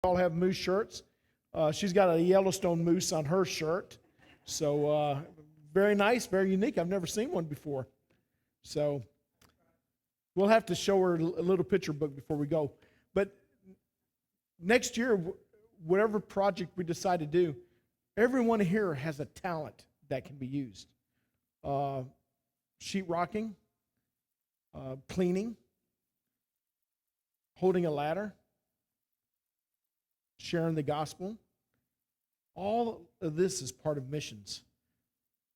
all have moose shirts. She's got a Yellowstone moose on her shirt. So very nice, very unique. I've never seen one before. So we'll have to show her a little picture book before we go. But next year, whatever project we decide to do, everyone here has a talent that can be used. Sheetrocking, cleaning, holding a ladder, sharing the gospel. All of this is part of missions.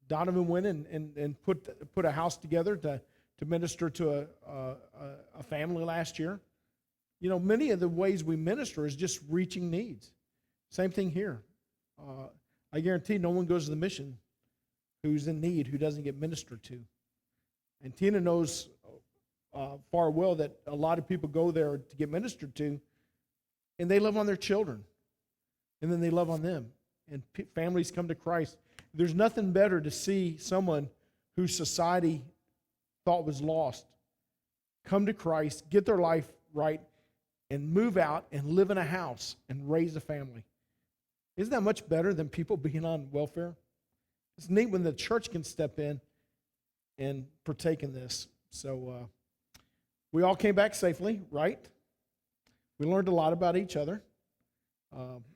Donovan went and put a house together to minister to a family last year. You know, many of the ways we minister is just reaching needs. Same thing here. I guarantee no one goes to the mission who's in need, who doesn't get ministered to. And Tina knows far well that a lot of people go there to get ministered to, and they love on their children, and then they love on them, and families come to Christ. There's nothing better to see someone who society thought was lost come to Christ, get their life right, and move out and live in a house and raise a family. Isn't that much better than people being on welfare? It's neat when the church can step in and partake in this. So we all came back safely, right? We learned a lot about each other.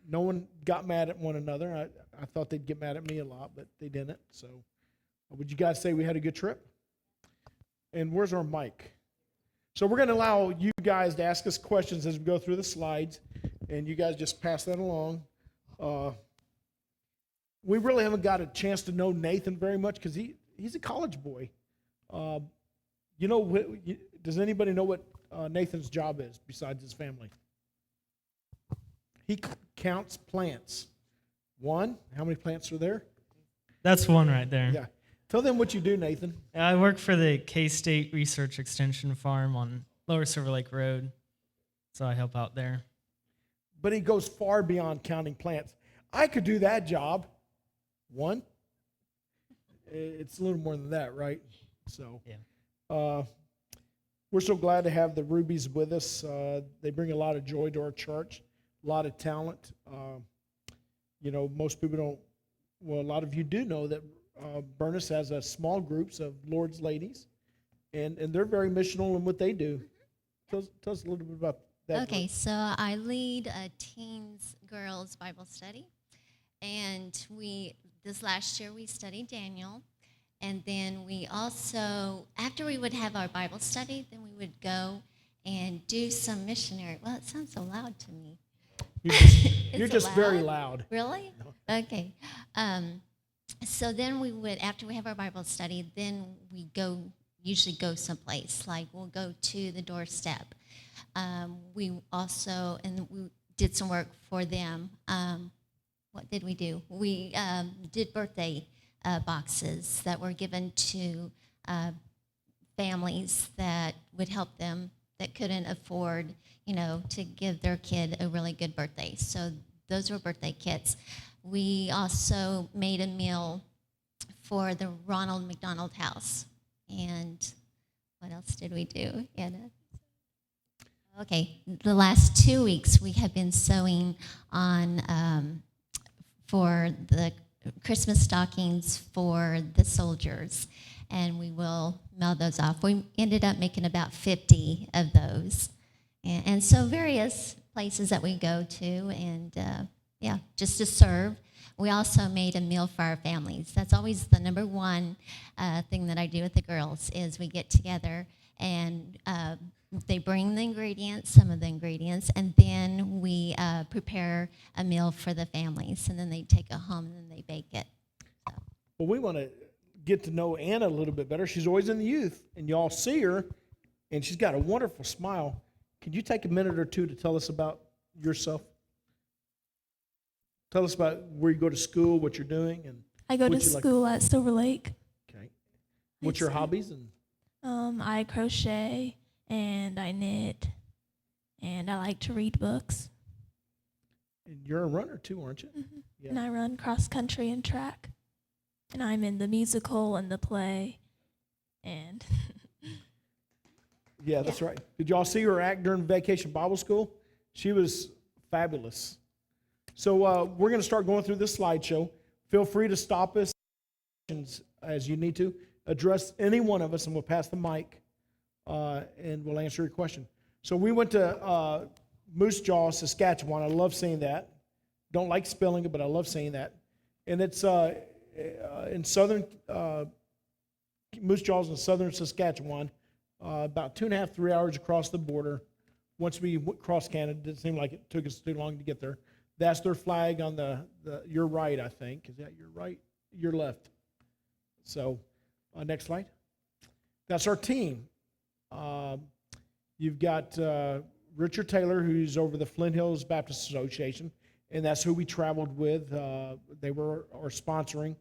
No one got mad at one another. I thought they'd get mad at me a lot, but they didn't. So would you guys say we had a good trip? And where's our mic? So we're going to allow you guys to ask us questions as we go through the slides, and you guys just pass that along. We really haven't got a chance to know Nathan very much because he's a college boy. Does anybody know what Nathan's job is besides his family? He counts plants. One, how many plants are there? That's one right there. Yeah. Tell them what you do, Nathan. I work for the K-State Research Extension Farm on Lower Silver Lake Road, so I help out there. But he goes far beyond counting plants. I could do that job. One. It's a little more than that, right? So, yeah. We're so glad to have the Rubies with us. They bring a lot of joy to our church, a lot of talent. Most people don't, well, a lot of you do know that Burness has a small groups of Lord's ladies, and they're very missional in what they do. Tell us a little bit about that. Okay, group. So I lead a teens girls Bible study, and this last year we studied Daniel, and then we also, after we would have our Bible study, then we would go and do some missionary. Well, it sounds so loud to me. You're just very loud. Really? No. Okay. So then we would, after we have our Bible study, then we usually go someplace. Like we'll go to the doorstep. We did some work for them. What did we do? We did birthday boxes that were given to families that would help them that couldn't afford, to give their kid a really good birthday. So those were birthday kits. We also made a meal for the Ronald McDonald House. And what else did we do, Anna? Okay, the last 2 weeks we have been sewing on for the Christmas stockings for the soldiers, and we will mail those off. We ended up making about 50 of those. And so various places that we go to, and just to serve. We also made a meal for our families. That's always the number one thing that I do with the girls is we get together and they bring the ingredients, some of the ingredients, and then we prepare a meal for the families, and then they take it home and then they bake it. So. Well, we want to get to know Anna a little bit better. She's always in the youth, and y'all see her, and she's got a wonderful smile. Could you take a minute or two to tell us about yourself? Tell us about where you go to school, what you're doing, and I go to school at Silver Lake. Okay. What's your hobbies? I crochet and I knit, and I like to read books. And you're a runner too, aren't you? Mm-hmm. Yeah. And I run cross country and track, and I'm in the musical and the play, and. Yeah, that's right. Did y'all see her act during Vacation Bible School? She was fabulous. So we're going to start going through this slideshow. Feel free to stop us as you need to. Address any one of us, and we'll pass the mic, and we'll answer your question. So we went to Moose Jaw, Saskatchewan. I love saying that. Don't like spelling it, but I love saying that. And it's in southern Moose Jaw's in southern Saskatchewan, about 2.5, 3 hours across the border. Once we crossed Canada, it didn't seem like it took us too long to get there. That's their flag on the your right, I think. Is that your right? Your left. So, next slide. That's our team. You've got Richard Taylor, who's over the Flint Hills Baptist Association, and that's who we traveled with. They were our sponsoring.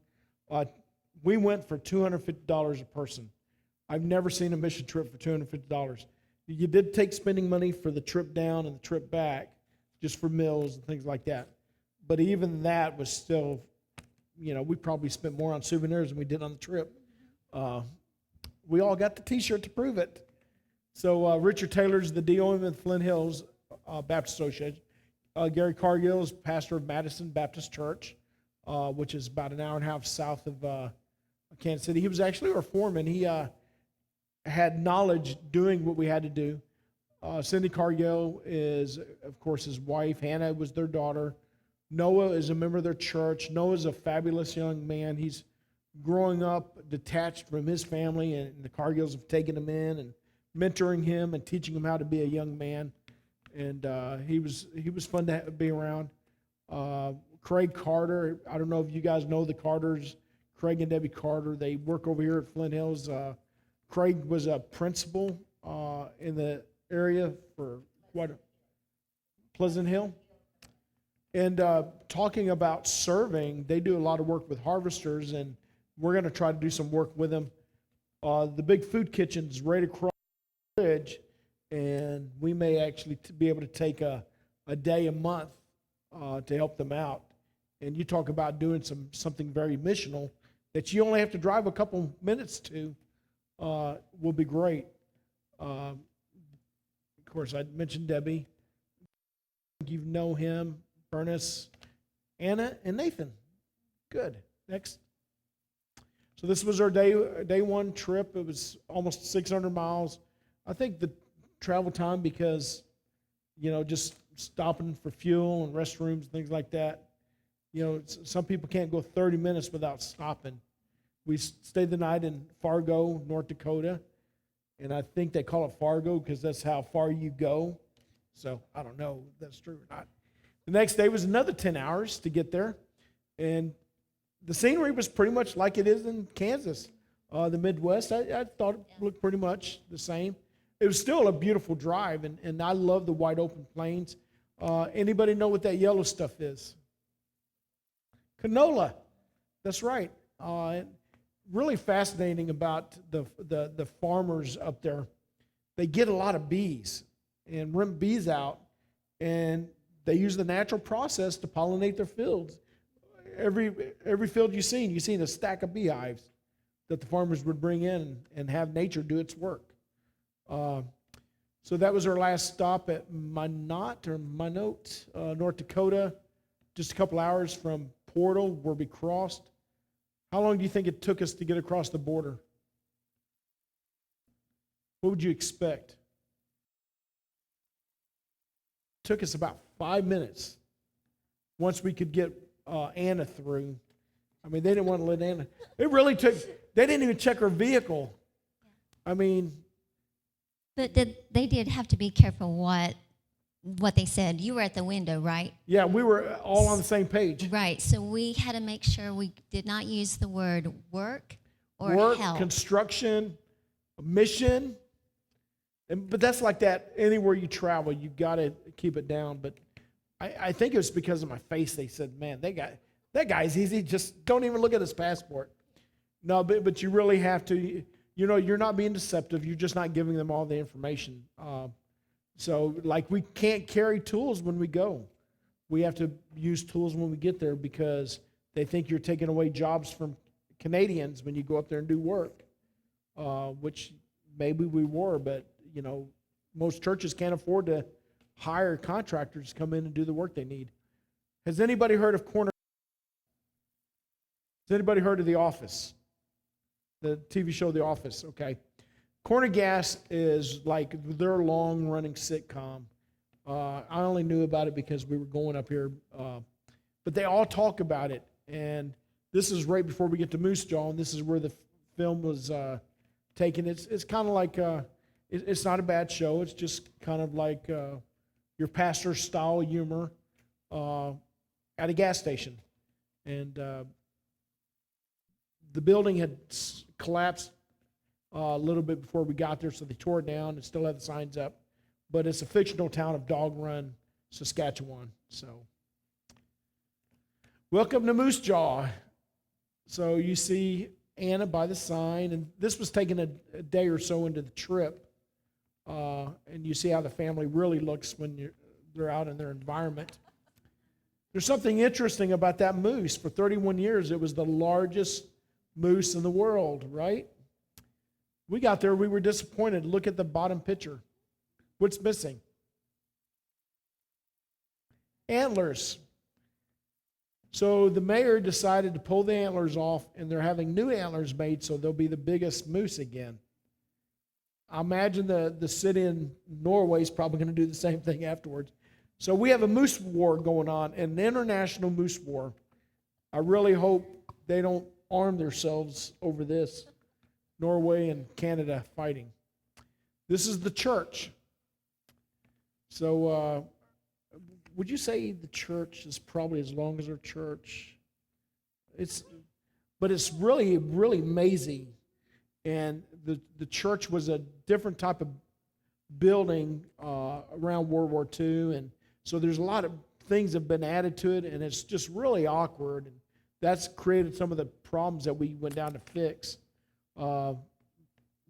We went for $250 a person. I've never seen a mission trip for $250. You did take spending money for the trip down and the trip back, just for meals and things like that. But even that was still, we probably spent more on souvenirs than we did on the trip. We all got the T-shirt to prove it. So Richard Taylor's the DOM in Flint Hills Baptist Association. Gary Cargill is pastor of Madison Baptist Church, which is about an hour and a half south of Kansas City. He was actually our foreman. He had knowledge doing what we had to do. Cindy Cargill is, of course, his wife. Hannah was their daughter. Noah is a member of their church. Noah's a fabulous young man. He's growing up detached from his family, and the Cargills have taken him in and mentoring him and teaching him how to be a young man. And he was fun to be around. Craig Carter, I don't know if you guys know the Carters, Craig and Debbie Carter. They work over here at Flint Hills. Craig was a principal in the area for Pleasant Hill. And talking about serving, they do a lot of work with harvesters, and we're going to try to do some work with them. The big food kitchen's right across the bridge, and we may actually be able to take a day a month to help them out. And you talk about doing something very missional that you only have to drive a couple minutes to, will be great. Of course, I mentioned Debbie. You know him, Bernice, Anna, and Nathan. Good. Next. So this was our day one trip. It was almost 600 miles. I think the travel time, because, just stopping for fuel and restrooms and things like that, some people can't go 30 minutes without stopping. We stayed the night in Fargo, North Dakota, and I think they call it Fargo because that's how far you go. So I don't know if that's true or not. The next day was another 10 hours to get there, and the scenery was pretty much like it is in Kansas. The Midwest, I thought it looked pretty much the same. It was still a beautiful drive, and I love the wide open plains. Anybody know what that yellow stuff is? Canola. That's right. Really fascinating about the farmers up there. They get a lot of bees and rent bees out, and they use the natural process to pollinate their fields. Every field you've seen a stack of beehives that the farmers would bring in and have nature do its work. So that was our last stop at Minot, North Dakota, just a couple hours from Portal, where we crossed. How long do you think it took us to get across the border? What would you expect? It took us about 5 minutes once we could get Anna through. I mean, they didn't want to let Anna. It really took, they didn't even check her vehicle. I mean. But they did have to be careful what they said. You were at the window, right? Yeah, we were all on the same page. Right. So we had to make sure we did not use the word work or Work, help. construction, mission. But that's like that anywhere you travel, you got to keep it down. But I think it was because of my face. They said, man, that guy's easy. Just don't even look at his passport. No, but you really have to, you're not being deceptive. You're just not giving them all the information. So, like, we can't carry tools when we go. We have to use tools when we get there because they think you're taking away jobs from Canadians when you go up there and do work, which maybe we were, but, most churches can't afford to hire contractors to come in and do the work they need. Has anybody heard of Corner? Has anybody heard of The Office? The TV show The Office, okay. Corner Gas is like their long-running sitcom. I only knew about it because we were going up here, but they all talk about it. And this is right before we get to Moose Jaw, and this is where the film was taken. It's kind of like it's not a bad show. It's just kind of like your pastor's style humor at a gas station, and the building had collapsed a little bit before we got there, so they tore it down and still have the signs up. But it's a fictional town of Dog Run, Saskatchewan. So, welcome to Moose Jaw. So you see Anna by the sign, and this was taken a day or so into the trip, and you see how the family really looks when they're out in their environment. There's something interesting about that moose. For 31 years, it was the largest moose in the world, right? We got there, we were disappointed. Look at the bottom picture. What's missing? Antlers. So the mayor decided to pull the antlers off, and they're having new antlers made, so they'll be the biggest moose again. I imagine the city in Norway is probably going to do the same thing afterwards. So we have a moose war going on, an international moose war. I really hope they don't arm themselves over this. Norway and Canada fighting. This is the church. So would you say the church is probably as long as our church? But it's really, really amazing. And the church was a different type of building around World War II, and so there's a lot of things that have been added to it, and it's just really awkward. And that's created some of the problems that we went down to fix. But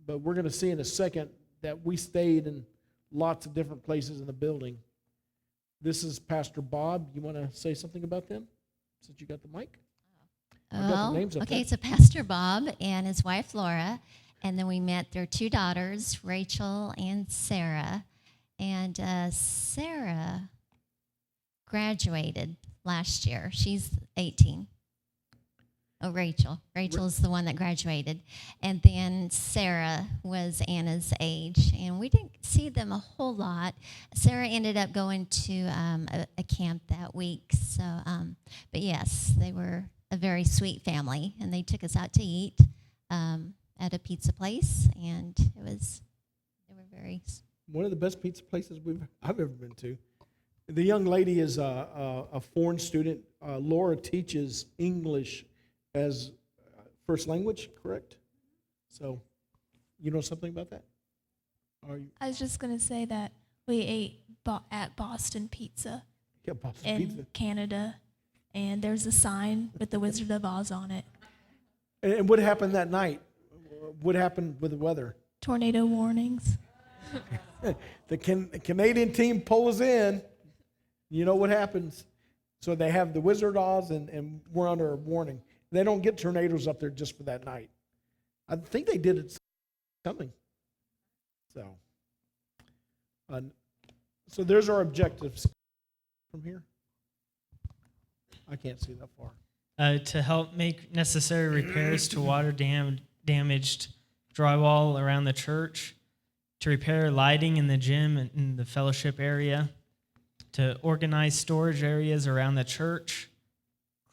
we're going to see in a second that we stayed in lots of different places in the building. This is Pastor Bob. You want to say something about them since you got the mic? I've got the names up there. Okay, so Pastor Bob and his wife Laura, and then we met their two daughters, Rachel and Sarah. And Sarah graduated last year. She's 18. Oh, Rachel. Rachel's the one that graduated. And then Sarah was Anna's age. And we didn't see them a whole lot. Sarah ended up going to a camp that week. So, but yes, they were a very sweet family. And they took us out to eat at a pizza place. And they were very... One of the best pizza places I've ever been to. The young lady is a foreign student. Laura teaches English as first language, correct? So, you know something about that? I was just going to say that we ate at Boston Pizza Yeah, Boston in Pizza. Canada, and there's a sign with the Wizard of Oz on it. And what happened that night? What happened with the weather? Tornado warnings. The Canadian team pulls in. You know what happens? So they have the Wizard of Oz, and we're under a warning. They don't get tornadoes up there just for that night. I think they did it coming. So there's our objectives from here. I can't see that far. To help make necessary repairs to water damaged drywall around the church, to repair lighting in the gym and in the fellowship area, to organize storage areas around the church,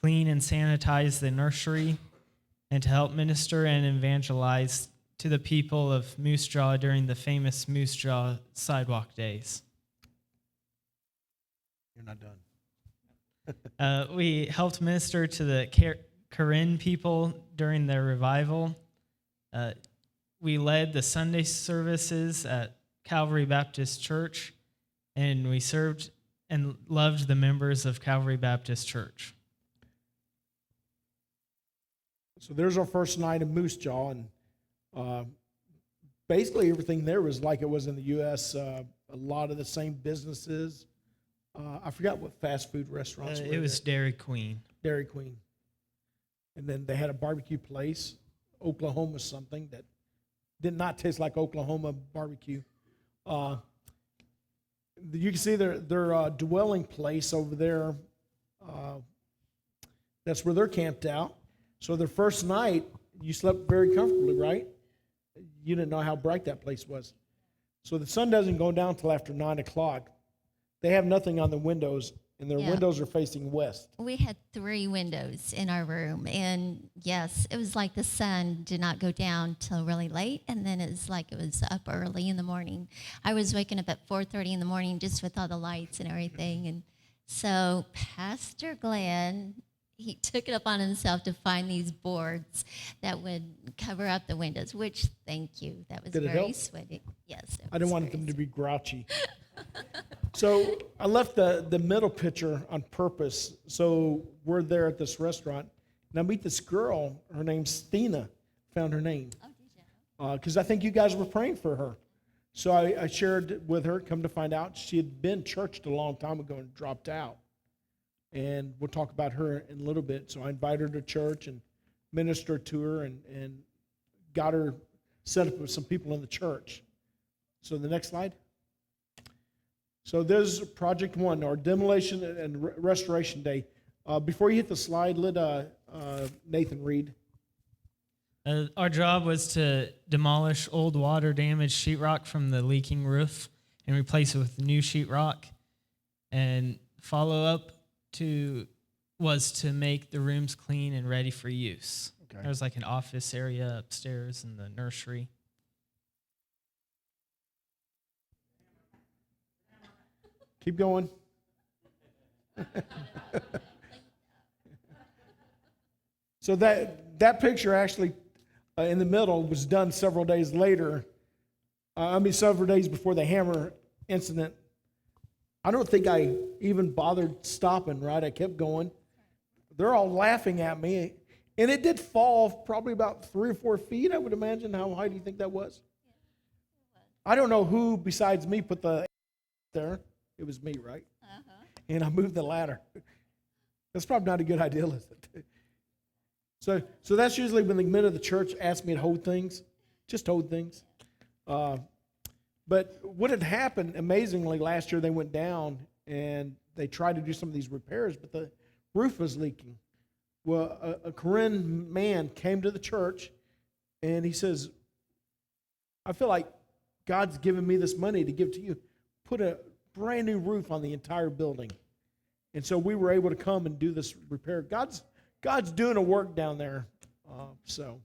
clean and sanitize the nursery, and to help minister and evangelize to the people of Moose Jaw during the famous Moose Jaw sidewalk days. You're not done. We helped minister to the Karen people during their revival. We led the Sunday services at Calvary Baptist Church, and we served and loved the members of Calvary Baptist Church. So there's our first night in Moose Jaw, and basically everything there was like it was in the U.S. A lot of the same businesses. I forgot what fast food restaurants were. It was Dairy Queen. Dairy Queen. And then they had a barbecue place, Oklahoma something, that did not taste like Oklahoma barbecue. You can see their dwelling place over there. That's where they're camped out. So their first night, you slept very comfortably, right? You didn't know how bright that place was. So the sun doesn't go down till after 9 o'clock. They have nothing on the windows, and their Yeah. windows are facing west. We had 3 windows in our room, and yes, it was like the sun did not go down till really late, and then it's like it was up early in the morning. I was waking up at 4:30 in the morning just with all the lights and everything, and so Pastor Glenn, he took it upon himself to find these boards that would cover up the windows, which, thank you, that was Did it very help? sweaty. Yes. I didn't want them to be grouchy. So I left the middle picture on purpose. So we're there at this restaurant, and I meet this girl. Her name's Stina. Found her name. Oh, did you? Because I think you guys were praying for her. So I shared with her, come to find out, she had been churched a long time ago and dropped out. And we'll talk about her in a little bit. So I invited her to church and ministered to her and got her set up with some people in the church. So the next slide. So there's project 1, our demolition and restoration day. Before you hit the slide, let Nathan read. Our job was to demolish old water damaged sheetrock from the leaking roof and replace it with new sheetrock. And follow up was to make the rooms clean and ready for use. Okay. There was like an office area upstairs in the nursery. Keep going. So that picture actually in the middle was done several days later. Several days before the hammer incident. I don't think I even bothered stopping, right? I kept going. They're all laughing at me. And it did fall probably about 3 or 4 feet, I would imagine. How high do you think that was? I don't know who besides me put the there. It was me, right? And I moved the ladder. That's probably not a good idea, is it? So that's usually when the men of the church ask me to hold things. Just hold things. But what had happened, amazingly, last year they went down and they tried to do some of these repairs, but the roof was leaking. Well, a Korean man came to the church and he says, I feel like God's given me this money to give to you. Put a brand new roof on the entire building. And so we were able to come and do this repair. God's doing a work down there. So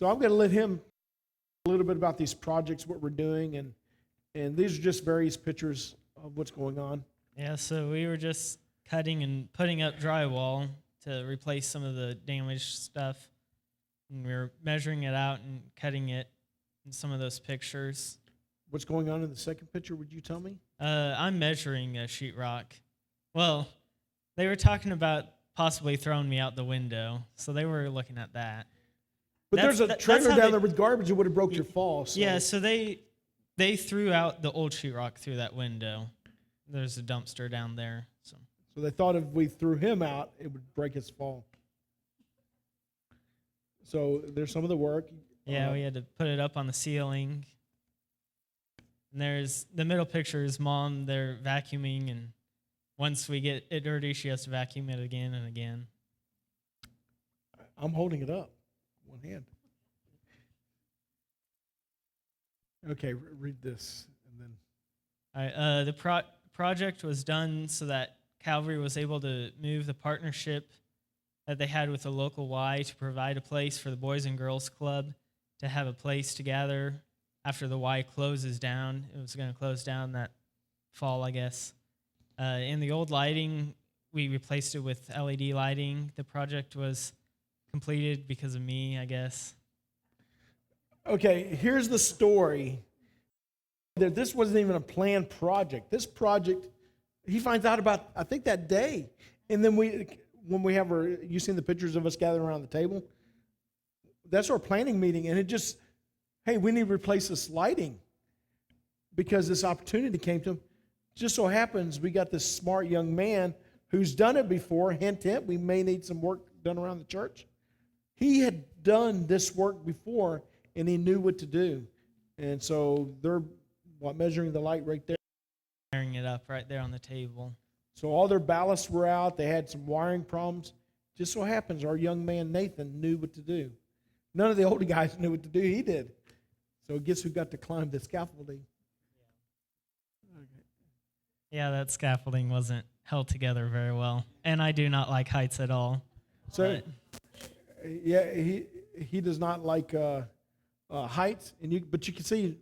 I'm going to let him a little bit about these projects, what we're doing, and these are just various pictures of what's going on. Yeah, so we were just cutting and putting up drywall to replace some of the damaged stuff. And we were measuring it out and cutting it in some of those pictures. What's going on in the second picture, would you tell me? I'm measuring a sheetrock. Well, they were talking about possibly throwing me out the window, so they were looking at that. But there's a that's trailer how down they- there with garbage that would have broke your fall. So. Yeah, so they threw out the old sheetrock through that window. There's a dumpster down there. So they thought if we threw him out, it would break his fall. So there's some of the work. Yeah, we had to put it up on the ceiling. And there's the middle picture is Mom. They're vacuuming, and once we get it dirty, she has to vacuum it again and again. I'm holding it up, one hand. Okay, read this, and then. All right, the project was done so that Calvary was able to move the partnership that they had with the local Y to provide a place for the Boys and Girls Club to have a place to gather after the Y closes down. It was going to close down that fall, I guess. In the old lighting, we replaced it with LED lighting. The project was completed because of me, I guess. Okay, here's the story. This wasn't even a planned project. This project, he finds out about, I think, that day. And then when we have you seen the pictures of us gathering around the table? That's our planning meeting. And it just, hey, we need to replace this lighting because this opportunity came to him. Just so happens we got this smart young man who's done it before. Hint, hint, we may need some work done around the church. He had done this work before, and he knew what to do. And so they're What, measuring the light right there? Wiring it up right there on the table. So all their ballasts were out. They had some wiring problems. Just so happens our young man Nathan knew what to do. None of the older guys knew what to do. He did. So guess who got to climb the scaffolding? Yeah, that scaffolding wasn't held together very well. And I do not like heights at all. So, yeah, he does not like heights, but you can see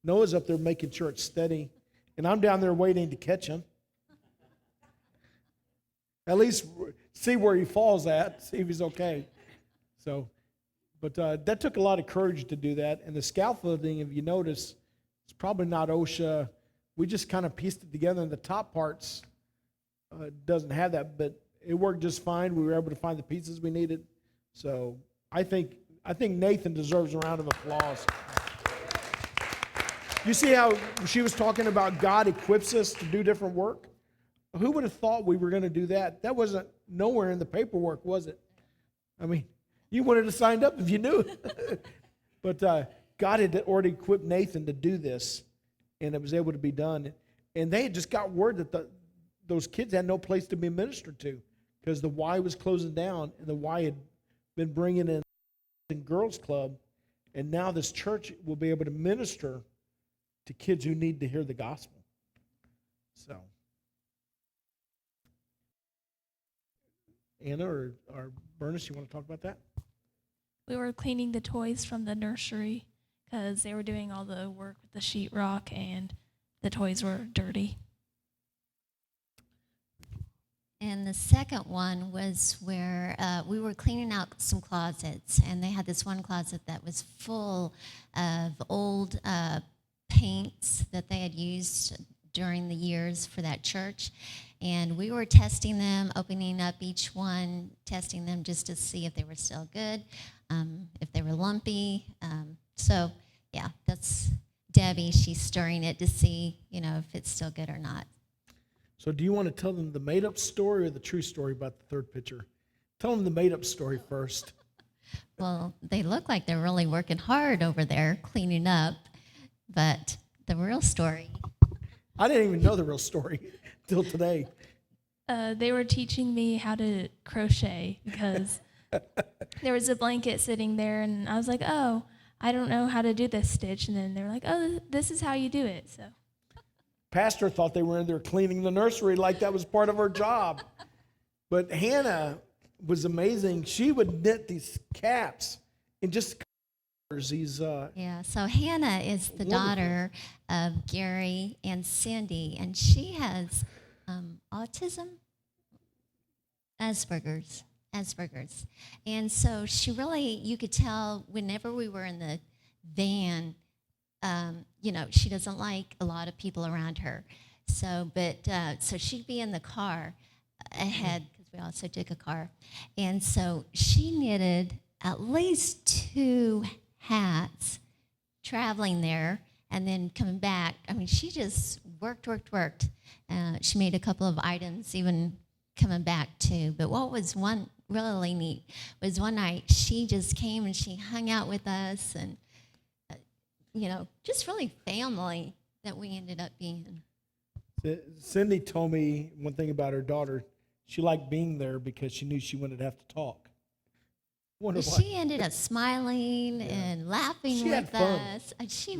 Noah's up there making sure it's steady, and I'm down there waiting to catch him. At least see where he falls at, see if he's okay. So, but that took a lot of courage to do that. And the scaffolding, if you notice, it's probably not OSHA. We just kind of pieced it together, and the top parts doesn't have that, but it worked just fine. We were able to find the pieces we needed. So I think Nathan deserves a round of applause. You see how she was talking about God equips us to do different work? Who would have thought we were going to do that? That wasn't nowhere in the paperwork, was it? I mean, you wouldn't have signed up if you knew it. But God had already equipped Nathan to do this, and it was able to be done. And they had just got word that those kids had no place to be ministered to because the Y was closing down, and the Y had been bringing in girls club, and now this church will be able to minister to kids who need to hear the gospel. So, Anna or Bernice, you want to talk about that? We were cleaning the toys from the nursery because they were doing all the work with the sheetrock and the toys were dirty. And the second one was where we were cleaning out some closets, and they had this one closet that was full of old paints that they had used during the years for that church. And we were testing them, opening up each one, testing them just to see if they were still good, if they were lumpy. So, yeah, that's Debbie. She's stirring it to see, if it's still good or not. So do you want to tell them the made-up story or the true story about the third picture? Tell them the made-up story first. Well, they look like they're really working hard over there cleaning up, but the real story. I didn't even know the real story till today. They were teaching me how to crochet because there was a blanket sitting there, and I was like, oh, I don't know how to do this stitch. And then they were like, oh, this is how you do it. So. Pastor thought they were in there cleaning the nursery like that was part of her job. But Hannah was amazing. She would knit these caps in just colors. Yeah, so Hannah is the daughter of Gary and Cindy, and she has autism, Asperger's. And so she really, you could tell whenever we were in the van, she doesn't like a lot of people around her. So, so she'd be in the car ahead, because we also took a car. And so she knitted at least 2 hats traveling there and then coming back. I mean, she just worked. She made a couple of items even coming back too. But what was one really neat was one night she just came and she hung out with us, and just really family that we ended up being. Cindy told me one thing about her daughter. She liked being there because she knew she wouldn't have to talk. She ended up smiling and laughing with us. She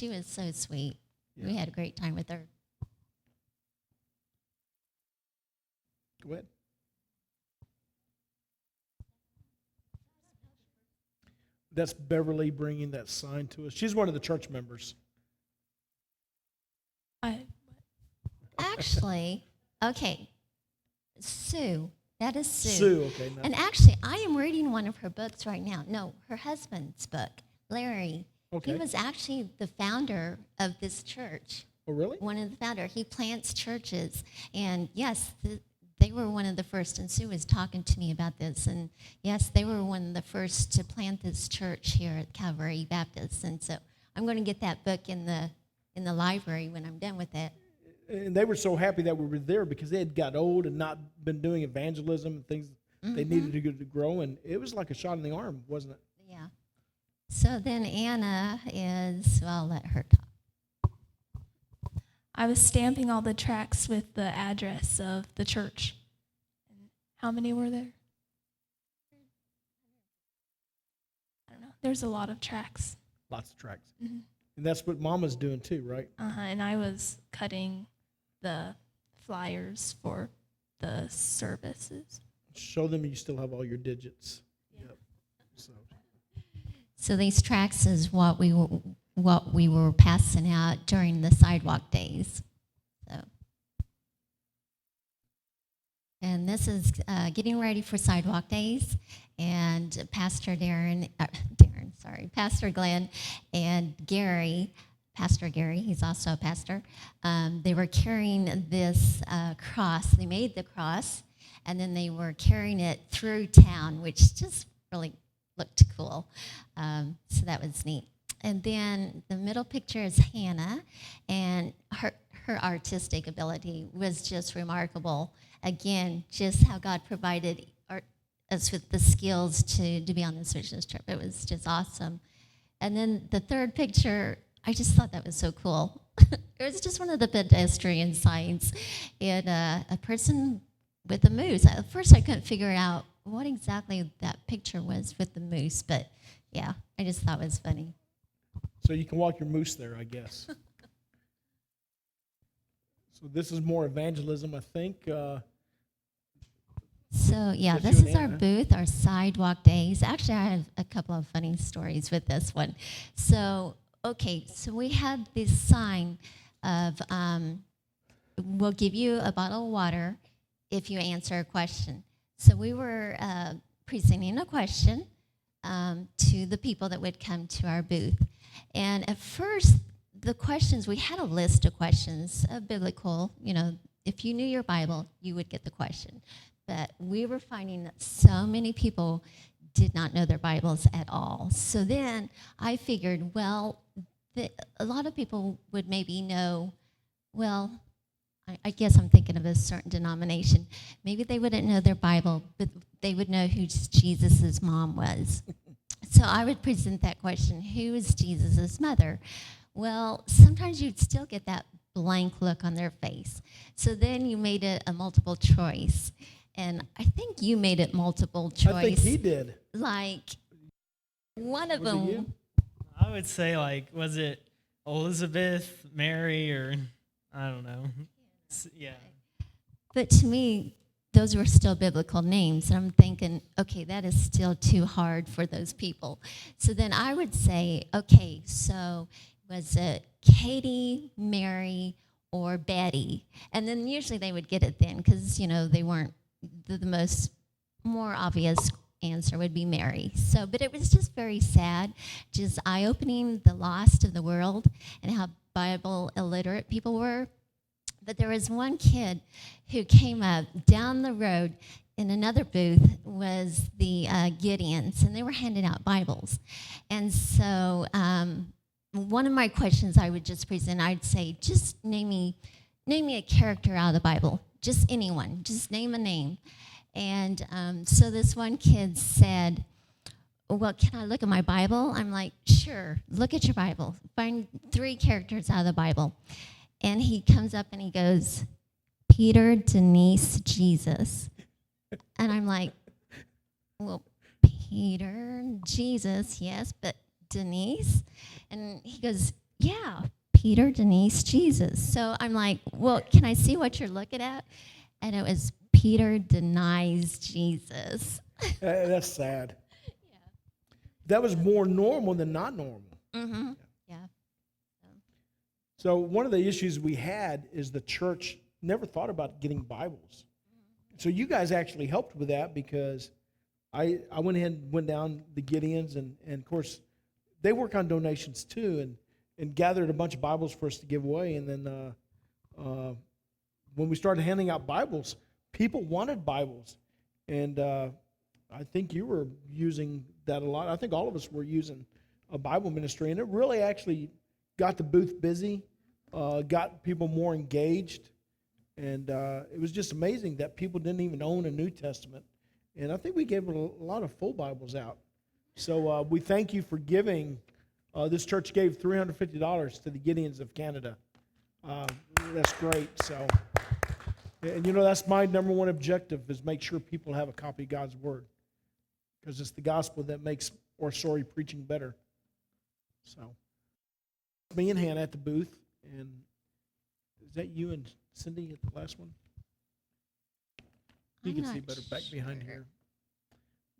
was so sweet. Yeah. We had a great time with her. Go ahead. That's Beverly bringing that sign to us. She's one of the church members. Actually, okay, Sue. That is Sue. Sue, okay. No. And actually, I am reading one of her books right now. No, her husband's book, Larry. Okay. He was actually the founder of this church. Oh, really? One of the founder. He plants churches. And yes, they were one of the first. And Sue was talking to me about this. And yes, they were one of the first to plant this church here at Calvary Baptist. And so I'm going to get that book in the library when I'm done with it. And they were so happy that we were there because they had got old and not been doing evangelism and things they needed to grow. And it was like a shot in the arm, wasn't it? Yeah. So then Anna is, well, I'll let her talk. I was stamping all the tracts with the address of the church. How many were there? I don't know. There's a lot of tracts. Lots of tracts. Mm-hmm. And that's what Mama's doing too, right? And I was cutting the flyers for the services. Show them you still have all your digits. Yeah. Yep. So these tracts is what we were passing out during the sidewalk days. So, and this is getting ready for sidewalk days, and Pastor Pastor Glenn and Gary, Pastor Gary, he's also a pastor. They were carrying this cross. They made the cross, and then they were carrying it through town, which just really looked cool. So that was neat. And then the middle picture is Hannah, and her artistic ability was just remarkable. Again, just how God provided us with the skills to be on this missions trip. It was just awesome. And then the third picture, I just thought that was so cool. It was just one of the pedestrian signs, and a person with a moose. At first, I couldn't figure out what exactly that picture was with the moose, but yeah, I just thought it was funny. So you can walk your moose there, I guess. So this is more evangelism, I think. So yeah, Just this you and is our Anna. booth, our sidewalk days. Actually, I have a couple of funny stories with this one. So, okay, so we had this sign of, we'll give you a bottle of water if you answer a question. So we were presenting a question to the people that would come to our booth. And at first, the questions, we had a list of questions, biblical, if you knew your Bible, you would get the question. But we were finding that so many people did not know their Bibles at all. So then I figured, well, a lot of people would maybe know, well, I guess I'm thinking of a certain denomination. Maybe they wouldn't know their Bible, but they would know who Jesus' mom was. So I would present that question, who is Jesus' mother? Well, sometimes you'd still get that blank look on their face. So then you made it a multiple choice. And I think you made it multiple choice. I think he did. Like, one of Was it them. you? I would say, was it Elizabeth, Mary, or I don't know. Yeah. But to me, those were still biblical names. And I'm thinking, okay, that is still too hard for those people. So then I would say, okay, so was it Katie, Mary, or Betty? And then usually they would get it then because, they weren't the more obvious answer would be Mary. So, but it was just very sad, just eye-opening, the lost of the world and how Bible illiterate people were. But there was one kid who came up down the road in another booth was the Gideons, and they were handing out Bibles. And so one of my questions I would just present, I'd say, just name me a character out of the Bible, just anyone, just name a name. And so this one kid said, well, can I look at my Bible? I'm like, sure, look at your Bible. Find 3 characters out of the Bible. And he comes up and he goes, Peter, Denise, Jesus. And I'm like, well, Peter, Jesus, yes, but Denise? And he goes, yeah, Peter, Denise, Jesus. So I'm like, well, can I see what you're looking at? And it was Peter denies Jesus. That's sad. That was more normal than not normal. Mm-hmm. Yeah. So one of the issues we had is the church never thought about getting Bibles. So you guys actually helped with that because I went ahead and went down the Gideons, and of course, they work on donations too, and gathered a bunch of Bibles for us to give away. And then when we started handing out Bibles, people wanted Bibles. And I think you were using that a lot. I think all of us were using a Bible ministry, and it really actually got the booth busy, got people more engaged, and it was just amazing that people didn't even own a New Testament. And I think we gave a lot of full Bibles out. So we thank you for giving. This church gave $350 to the Gideons of Canada. That's great. So, and you know, that's my number one objective, is make sure people have a copy of God's Word, because it's the gospel that makes preaching better. So, me and Hannah at the booth, and is that you and Cindy at the last one? You I'm can see not better back behind sure. here.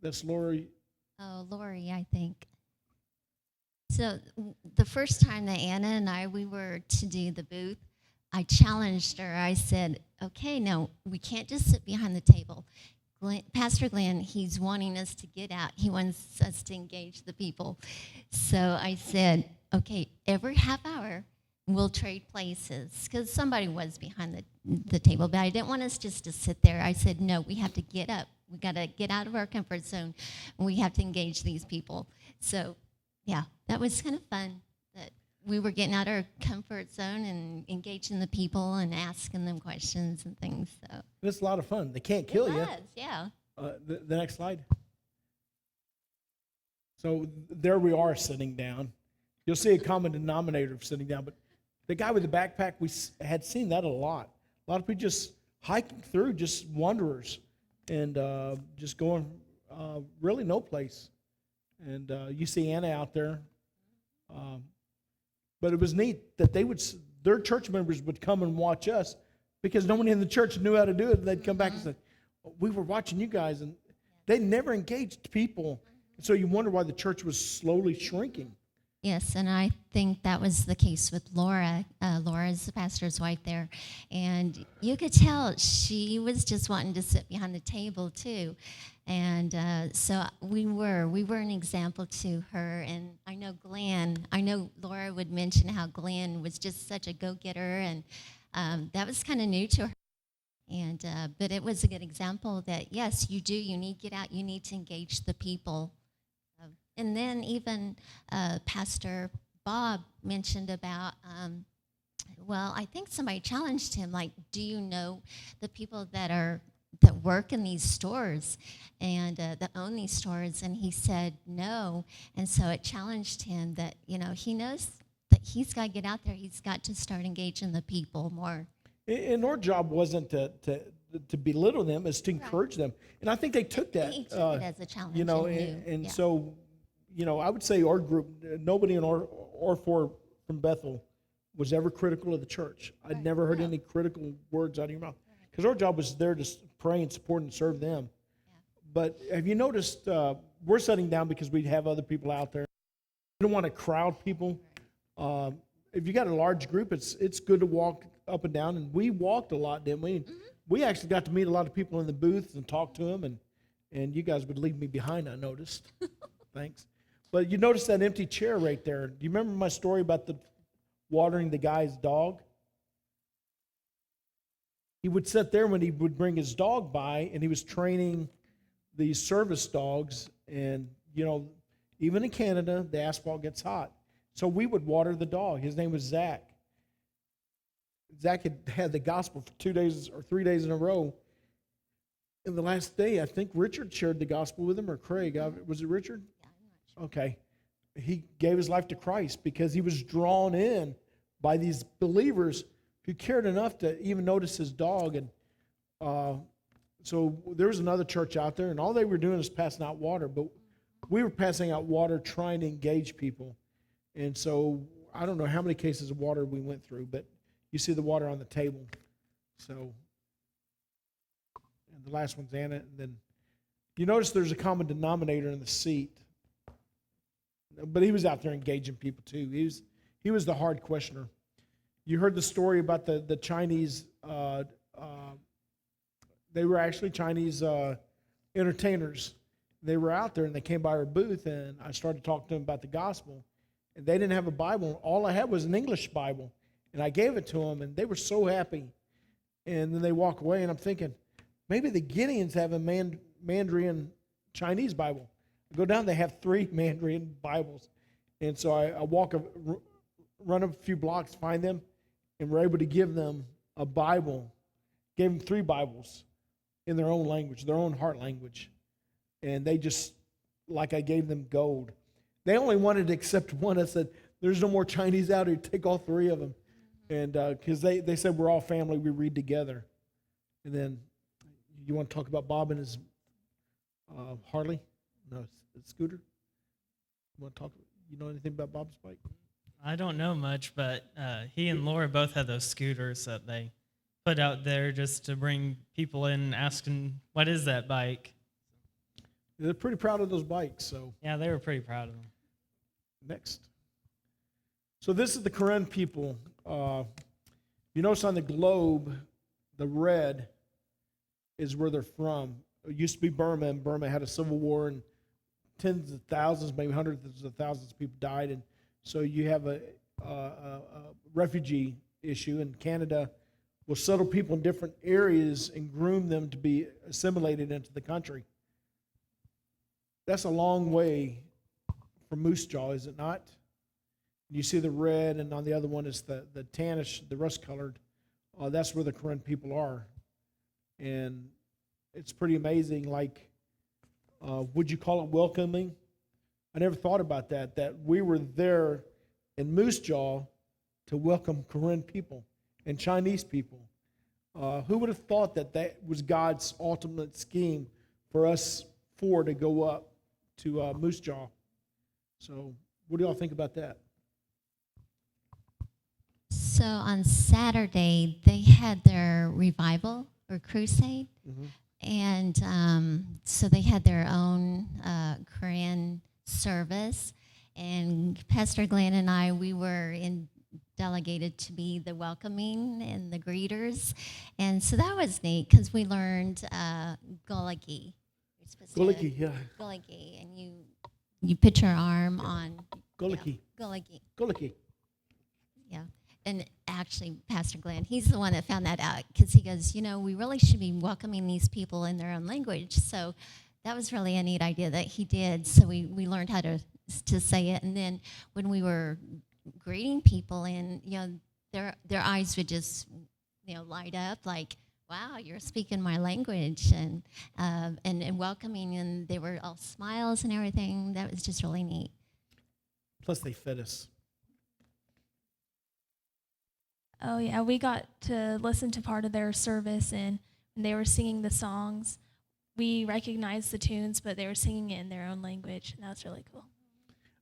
That's Lori. Oh, Lori, I think. So the first time that Anna and we were to do the booth, I challenged her. I said, okay, no, we can't just sit behind the table. Pastor Glenn, he's wanting us to get out. He wants us to engage the people. So I said, okay, every half hour, we'll trade places, because somebody was behind the table, but I didn't want us just to sit there. I said, no, we have to get up. We got to get out of our comfort zone. We have to engage these people. So, yeah, that was kind of fun, that we were getting out of our comfort zone and engaging the people and asking them questions and things. So It's a lot of fun. They can't kill it you. was, yeah. The next slide. So there we are sitting down. You'll see a common denominator of sitting down, but the guy with the backpack, we had seen that a lot. A lot of people just hiking through, just wanderers, and just going really no place. And you see Anna out there. But it was neat that their church members would come and watch us, because no one in the church knew how to do it. And they'd come back and say, we were watching you guys, and they never engaged people. So you wonder why the church was slowly shrinking. Yes, and I think that was the case with Laura. Laura is the pastor's wife there. And you could tell she was just wanting to sit behind the table too. And so we were an example to her. And I know Laura would mention how Glenn was just such a go-getter, and that was kind of new to her. And but it was a good example that, yes, you need to get out, you need to engage the people. And then even Pastor Bob mentioned about, I think somebody challenged him, like, do you know the people that work in these stores and that own these stores? And he said no. And so it challenged him that, he knows that he's got to get out there. He's got to start engaging the people more. And our job wasn't to belittle them, it's to encourage them. And I think they took that. He took it as a challenge. And so, I would say our group, nobody in our four from Bethel was ever critical of the church. I'd never heard any critical words out of your mouth, because our job was there to pray and support and serve them. Yeah. But have you noticed we're sitting down because we have other people out there. We don't want to crowd people. If you got a large group, it's good to walk up and down, and we walked a lot, didn't we? Mm-hmm. We actually got to meet a lot of people in the booth and talk to them, and you guys would leave me behind, I noticed. Thanks. But you notice that empty chair right there. Do you remember my story about the watering the guy's dog? He would sit there when he would bring his dog by, and he was training these service dogs. And, even in Canada, the asphalt gets hot. So we would water the dog. His name was Zach. Zach had the gospel for 2 days or 3 days in a row. And the last day, I think Richard shared the gospel with him, or Craig. Was it Richard? Okay. He gave his life to Christ because he was drawn in by these believers who cared enough to even notice his dog. And so there was another church out there, and all they were doing is passing out water. But we were passing out water trying to engage people. And so I don't know how many cases of water we went through, but you see the water on the table. So, and the last one's Anna. And then you notice there's a common denominator in the seat. But he was out there engaging people too. He was the hard questioner. You heard the story about the Chinese. They were actually Chinese entertainers. They were out there and they came by our booth, and I started talking to them about the gospel. And they didn't have a Bible. All I had was an English Bible, and I gave it to them, and they were so happy. And then they walk away, and I'm thinking, maybe the Gideons have a Mandarin Chinese Bible. Go down, they have 3 Mandarin Bibles. And so I run a few blocks, find them, and we're able to give them a Bible. Gave them 3 Bibles in their own language, their own heart language. And they just, like I gave them gold. They only wanted to accept one. I said, there's no more Chinese out here. Take all 3 of them. And because they said we're all family, we read together. And then you want to talk about Bob and his Harley? No, scooter? You want to talk? You know anything about Bob's bike? I don't know much, but he and Laura both had those scooters that they put out there just to bring people in asking, what is that bike? They're pretty proud of those bikes. So Yeah, they were pretty proud of them. next. So this is the Karen people. You notice on the globe, the red is where they're from. It used to be Burma, and Burma had a civil war, and tens of thousands, maybe hundreds of thousands of people died. And so you have a refugee issue, and Canada will settle people in different areas and groom them to be assimilated into the country. That's a long way from Moose Jaw, is it not? You see the red, and on the other one is the tannish, the rust-colored. That's where the Karen people are. And it's pretty amazing, like, would you call it welcoming? I never thought about that we were there in Moose Jaw to welcome Karen people and Chinese people. Who would have thought that was God's ultimate scheme for us four to go up to Moose Jaw? So what do y'all think about that? So on Saturday, they had their revival or crusade. Mm-hmm. And so they had their own Korean service. And Pastor Glenn and I, we were delegated to be the welcoming and the greeters. And so that was neat because we learned Golagi. Goliki, yeah. Golagi. And you put your arm on. Goliki. Golagi. Goliki. Yeah. And actually, Pastor Glenn, he's the one that found that out because he goes, we really should be welcoming these people in their own language. So that was really a neat idea that he did. So we learned how to say it. And then when we were greeting people, and their eyes would just light up like, wow, you're speaking my language, and welcoming, and they were all smiles and everything. That was just really neat. Plus, they fed us. Oh, yeah, we got to listen to part of their service, and when they were singing the songs, we recognized the tunes, but they were singing it in their own language, and that was really cool.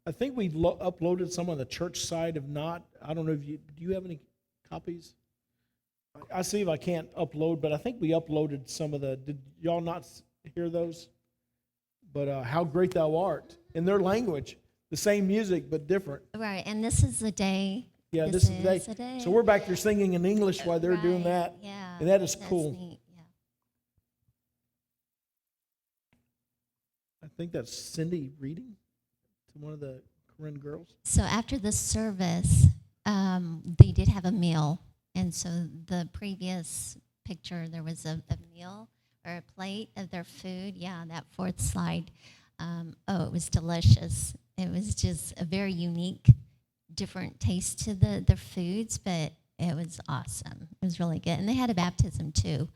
I think we uploaded some on the church side. If not, I don't know if do you have any copies? I see if I can't upload, but I think we uploaded some of did y'all not hear those? But How Great Thou Art, in their language, the same music, but different. Right, and this is the day. Yeah, this is the day. So we're back there singing in English while they're doing that. Yeah, and that is that's cool. Neat, yeah. I think that's Cindy reading to one of the Karen girls. So after the service, they did have a meal. And so the previous picture, there was a meal or a plate of their food. Yeah, that fourth slide. It was delicious. It was just a very unique, different taste to their foods, but it was awesome. It was really good. And they had a baptism too,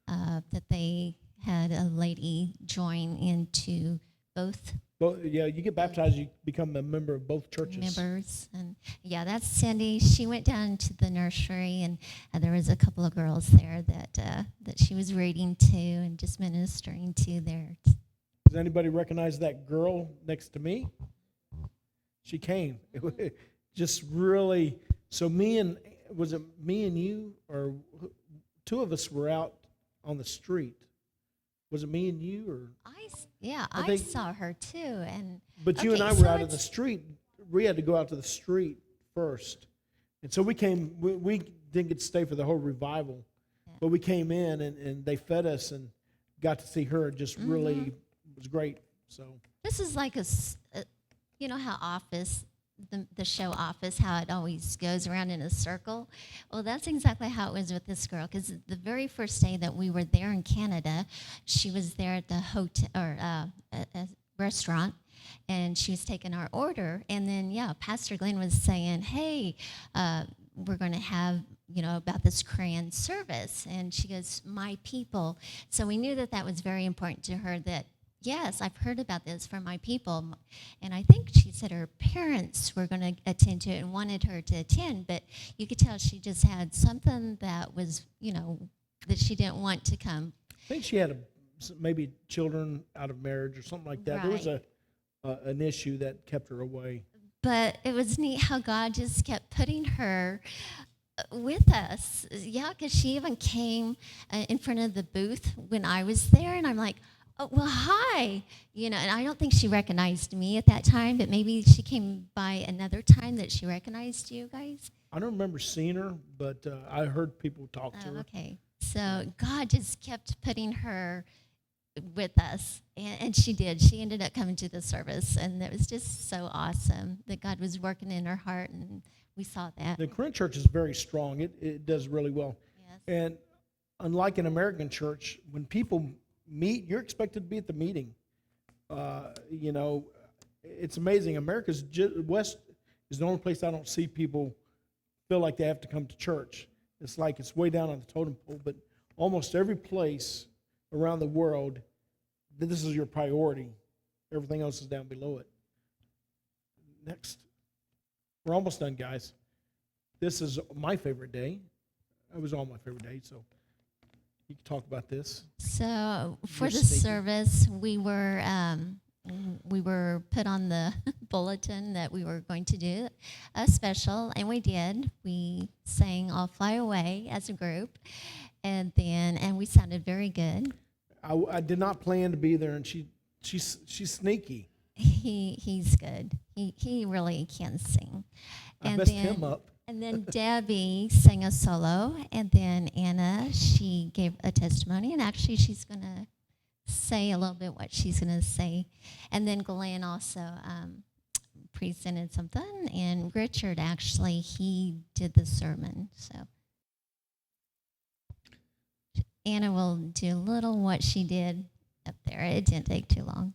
that they had a lady join into both. Yeah, you get baptized, you become a member of both churches. Members, and yeah, that's Cindy. She went down to the nursery, and there was a couple of girls there that she was reading to and just ministering to there. Does anybody recognize that girl next to me? She came. Just really. So was it me and you, or two of us were out on the street? Was it me and you, or? I saw her too, But you and I were out of the street. We had to go out to the street first, and so we came. We didn't get to stay for the whole revival, but we came in and they fed us and got to see her. It just really was great. So this is like how Office. The show Office, how it always goes around in a circle. Well, that's exactly how it was with this girl, because the very first day that we were there in Canada, she was there at the hotel or a restaurant, and she was taking our order. And then, Pastor Glenn was saying, hey, we're going to have, about this Korean service. And she goes, my people. So we knew that was very important to her, that yes, I've heard about this from my people. And I think she said her parents were going to attend to it and wanted her to attend, but you could tell she just had something that was, that she didn't want to come. I think she had maybe children out of marriage or something like that. There was Right. an issue that kept her away. But it was neat how God just kept putting her with us. Yeah, because she even came in front of the booth when I was there, and I'm like, oh, well, hi. And I don't think she recognized me at that time, but maybe she came by another time that she recognized you guys. I don't remember seeing her, but I heard people talk to Oh, her. okay. So God just kept putting her with us, and she did. She ended up coming to the service, and it was just so awesome that God was working in her heart, and we saw that. The Korean church is very strong. It does really well. Yes. And unlike an American church, when people meet, you're expected to be at the meeting. It's amazing. America's West is the only place I don't see people feel like they have to come to church. It's like it's way down on the totem pole, but almost every place around the world, this is your priority. Everything else is down below it. Next. We're almost done, guys. This is my favorite day. It was all my favorite day, so you can talk about this. So for You're the sneaky. service, we were put on the bulletin that we were going to do a special, and we did. We sang "I'll Fly Away" as a group, and we sounded very good. I did not plan to be there, and she's sneaky. He's good. He really can sing. I messed him up. And then Debbie sang a solo, and then Anna, she gave a testimony, and actually she's going to say a little bit what she's going to say. And then Glenn also presented something, and Richard actually, he did the sermon. So Anna will do a little what she did up there. It didn't take too long.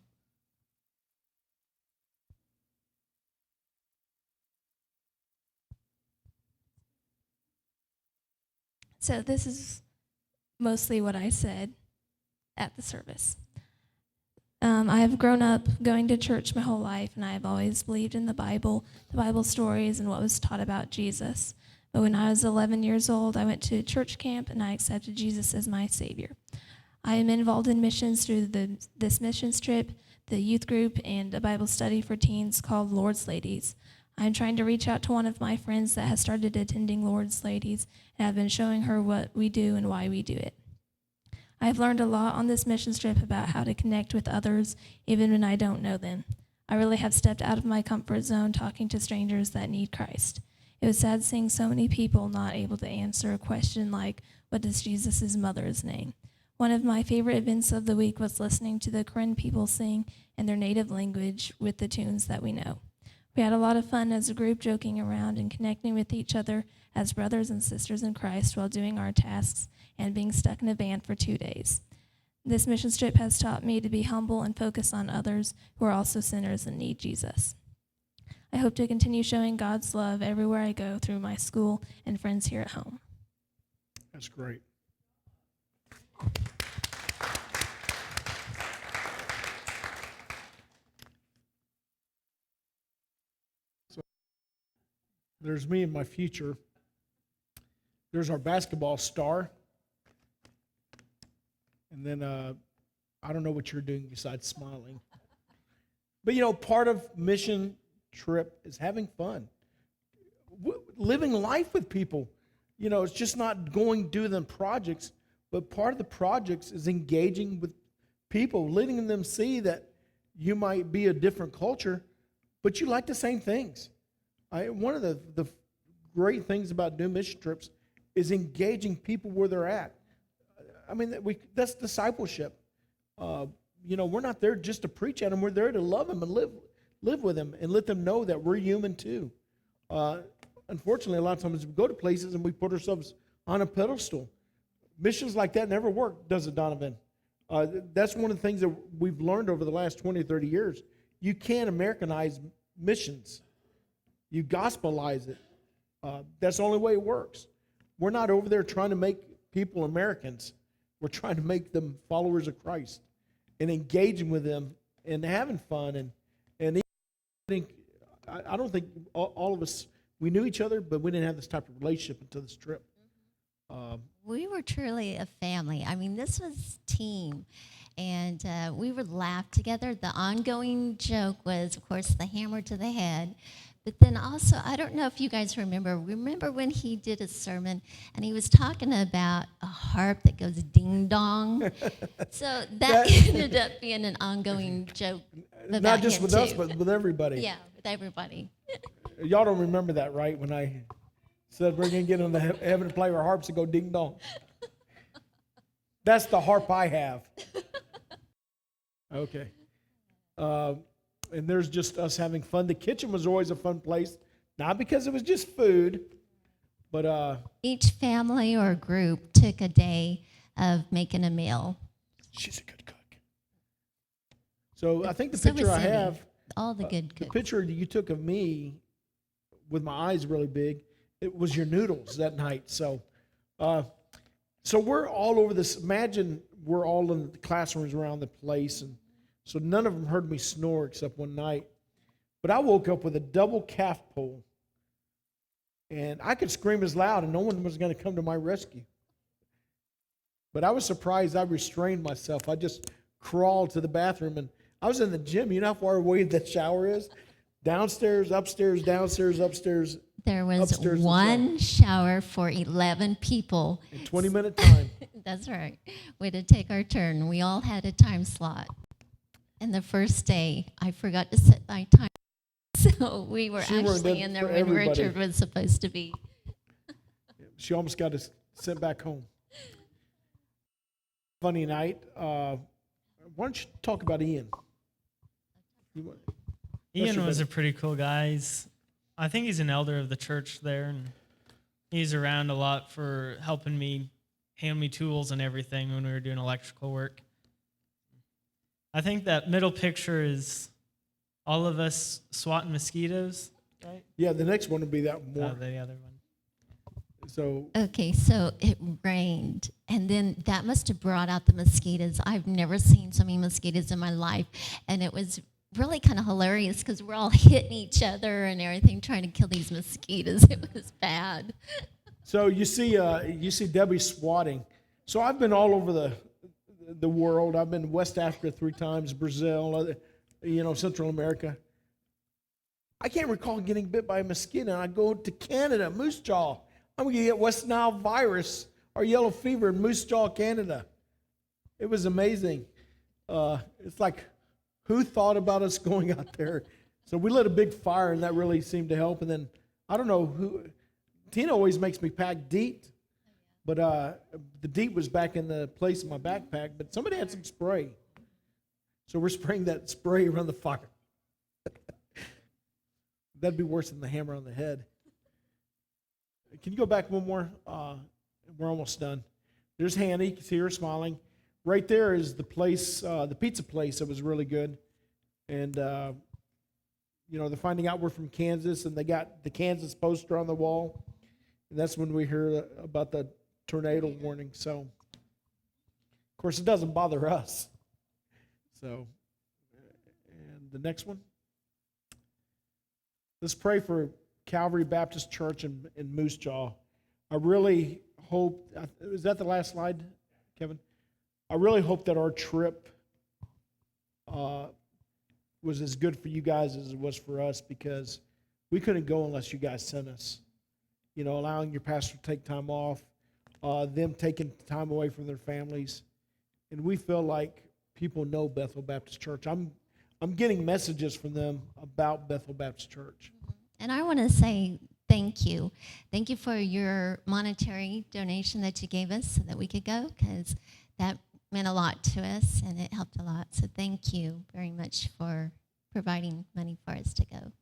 So this is mostly what I said at the service. I have grown up going to church my whole life, and I have always believed in the Bible stories, and what was taught about Jesus. But when I was 11 years old, I went to church camp, and I accepted Jesus as my Savior. I am involved in missions through this missions trip, the youth group, and a Bible study for teens called Lord's Ladies. I'm trying to reach out to one of my friends that has started attending Lord's Ladies, and I've been showing her what we do and why we do it. I've learned a lot on this missions trip about how to connect with others, even when I don't know them. I really have stepped out of my comfort zone talking to strangers that need Christ. It was sad seeing so many people not able to answer a question like, what is Jesus' mother's name? One of my favorite events of the week was listening to the Korean people sing in their native language with the tunes that we know. We had a lot of fun as a group, joking around and connecting with each other as brothers and sisters in Christ while doing our tasks and being stuck in a van for 2 days. This mission trip has taught me to be humble and focus on others who are also sinners and need Jesus. I hope to continue showing God's love everywhere I go through my school and friends here at home. That's great. So there's me in my future. There's our basketball star. And then I don't know what you're doing besides smiling. But part of mission trip is having fun. Living life with people. It's just not going do them projects, but part of the projects is engaging with people, letting them see that you might be a different culture, but you like the same things. One of the great things about doing mission trips is engaging people where they're at. I mean, that's discipleship. We're not there just to preach at them. We're there to love them and live with them and let them know that we're human too. Unfortunately, a lot of times we go to places and we put ourselves on a pedestal. Missions like that never work, does it, Donovan? That's one of the things that we've learned over the last 20 or 30 years. You can't Americanize missions. You gospelize it. That's the only way it works. We're not over there trying to make people Americans. We're trying to make them followers of Christ. and engaging with them and having fun and even, I don't think all of us, we knew each other, but we didn't have this type of relationship until this trip. We were truly a family. I mean, this was team, and we would laugh together. The ongoing joke was, of course, the hammer to the head. But then also, I don't know if you guys remember when he did a sermon and he was talking about a harp that goes ding dong. So that ended up being an ongoing joke about Not just him with too. us, but with everybody. Yeah, with everybody. Y'all don't remember that, right? When I said we're going to get on the heaven and play our harps and go ding dong. That's the harp I have. Okay. And there's just us having fun. The kitchen was always a fun place, not because it was just food, but Each family or group took a day of making a meal. she's a good cook. So I think the So picture was I Cindy. have, All the good the cooks. picture that you took of me with my eyes really big, it was your noodles that night. So we're all over this. Imagine we're all in the classrooms around the place, and so none of them heard me snore except one night. But I woke up with a double calf pull, and I could scream as loud, and no one was going to come to my rescue. But I was surprised I restrained myself. I just crawled to the bathroom, and I was in the gym. You know how far away the shower is? Downstairs, upstairs, downstairs, upstairs, There was upstairs and one shower for 11 people. in 20-minute time. That's right. We had to take our turn. We all had a time slot. And the first day, I forgot to set my time. So we were She weren't actually there in there for when everybody. Richard was supposed to be. She almost got us sent back home. Funny night. Why don't you talk about Ian? Ian was a pretty cool guy. I think he's an elder of the church there, and he's around a lot for helping me, hand me tools and everything when we were doing electrical work. I think that middle picture is all of us swatting mosquitoes, right? Yeah, the next one would be that more. The other one. So Okay, so it rained, and then that must have brought out the mosquitoes. I've never seen so many mosquitoes in my life, and it was really kind of hilarious because we're all hitting each other and everything trying to kill these mosquitoes. It was bad. So you see Debbie swatting. So I've been all over the world. I've been to West Africa 3 times, Brazil, Central America. I can't recall getting bit by a mosquito. I go to Canada, Moose Jaw. I'm going to get West Nile virus or yellow fever in Moose Jaw, Canada. It was amazing. It's like, who thought about us going out there? So we lit a big fire, and that really seemed to help. And then, I don't know who, Tina always makes me pack DEET, but the DEET was back in the place in my backpack, but somebody had some spray. So we're spraying that spray around the fire. That'd be worse than the hammer on the head. Can you go back one more? We're almost done. There's Hannah. You can see her smiling. Right there is the place, the pizza place that was really good. And, they're finding out we're from Kansas, and they got the Kansas poster on the wall. And that's when we heard about the tornado warning. So, of course, it doesn't bother us. So, and the next one. Let's pray for Calvary Baptist Church in Moose Jaw. I really hope, is that the last slide, Kevin? I really hope that our trip was as good for you guys as it was for us, because we couldn't go unless you guys sent us. Allowing your pastor to take time off, them taking time away from their families. And we feel like people know Bethel Baptist Church. I'm getting messages from them about Bethel Baptist Church. And I want to say thank you. Thank you for your monetary donation that you gave us so that we could go, because that meant a lot to us and it helped a lot. So thank you very much for providing money for us to go.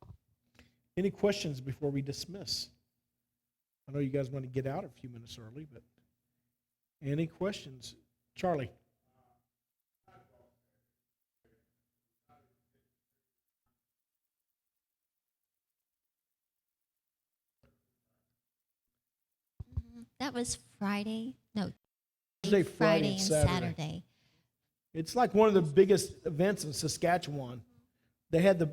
Any questions before we dismiss? I know you guys want to get out a few minutes early, but any questions? Charlie. That was Friday. No, Thursday, Friday and Saturday. Saturday. It's like one of the biggest events in Saskatchewan. They had the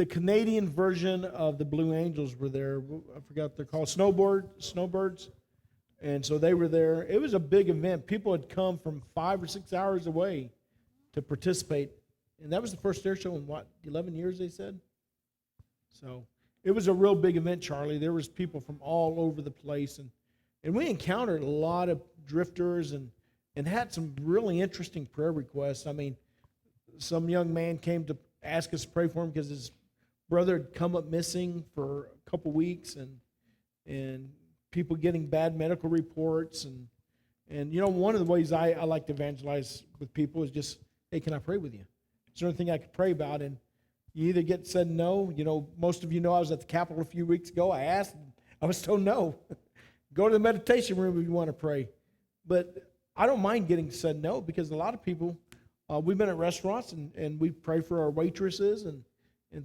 Canadian version of the Blue Angels were there. I forgot what they're called, snowbirds. And so they were there. It was a big event. People had come from 5 or 6 hours away to participate. And that was the first air show in, 11 years, they said? So it was a real big event, Charlie. There was people from all over the place. And we encountered a lot of drifters and had some really interesting prayer requests. I mean, some young man came to ask us to pray for him because his brother had come up missing for a couple weeks, and people getting bad medical reports. And one of the ways I like to evangelize with people is just, hey, can I pray with you? Is there anything I could pray about? And you either get said no. Most of you know I was at the Capitol a few weeks ago. I asked, I was told no. Go to the meditation room if you want to pray. But I don't mind getting said no, because a lot of people, we've been at restaurants and we pray for our waitresses and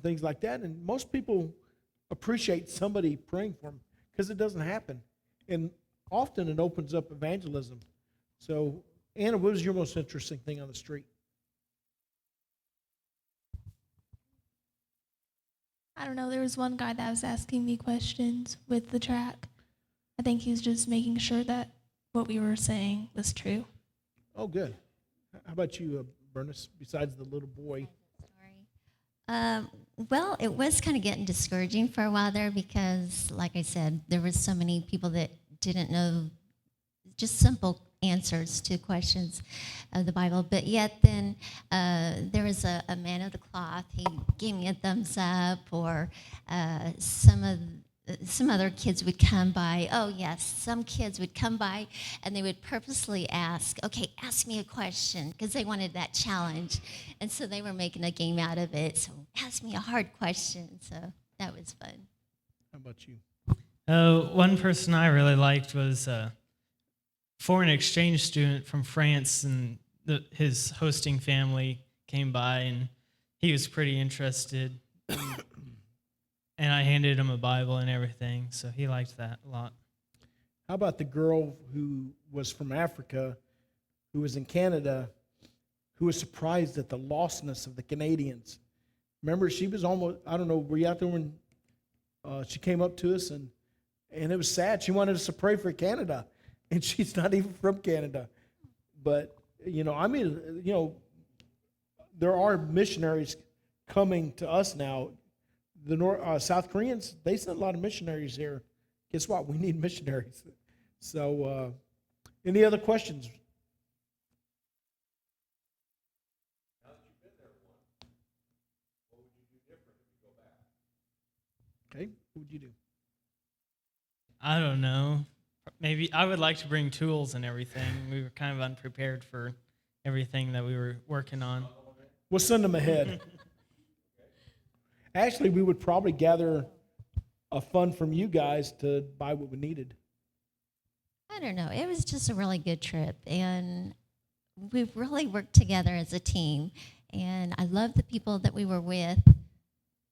things like that. And most people appreciate somebody praying for them because it doesn't happen. And often it opens up evangelism. So, Anna, what was your most interesting thing on the street? I don't know. There was one guy that was asking me questions with the track. I think he was just making sure that what we were saying was true. Oh, good. How about you, Bernice, besides the little boy? Well, it was kind of getting discouraging for a while there because, like I said, there were so many people that didn't know just simple answers to questions of the Bible. But yet then there was a man of the cloth. He gave me a thumbs up, or some other kids would come by. Oh, yes, some kids would come by and they would purposely ask, okay, ask me a question, because they wanted that challenge. And so they were making a game out of it. So ask me a hard question. So that was fun. How about you? One person I really liked was a foreign exchange student from France, and his hosting family came by, and he was pretty interested. And I handed him a Bible and everything, so he liked that a lot. How about the girl who was from Africa, who was in Canada, who was surprised at the lostness of the Canadians? Remember, she was almost, I don't know, were you out there when she came up to us? And it was sad. She wanted us to pray for Canada, and she's not even from Canada. But, there are missionaries coming to us now. The South Koreans, they sent a lot of missionaries here. Guess what? We need missionaries. So, any other questions? Now that you've been there once, what would you do different if you go back? Okay, what would you do? I don't know. Maybe I would like to bring tools and everything. We were kind of unprepared for everything that we were working on. We'll send them ahead. Actually, we would probably gather a fund from you guys to buy what we needed. I don't know. It was just a really good trip, and we really worked together as a team. And I love the people that we were with.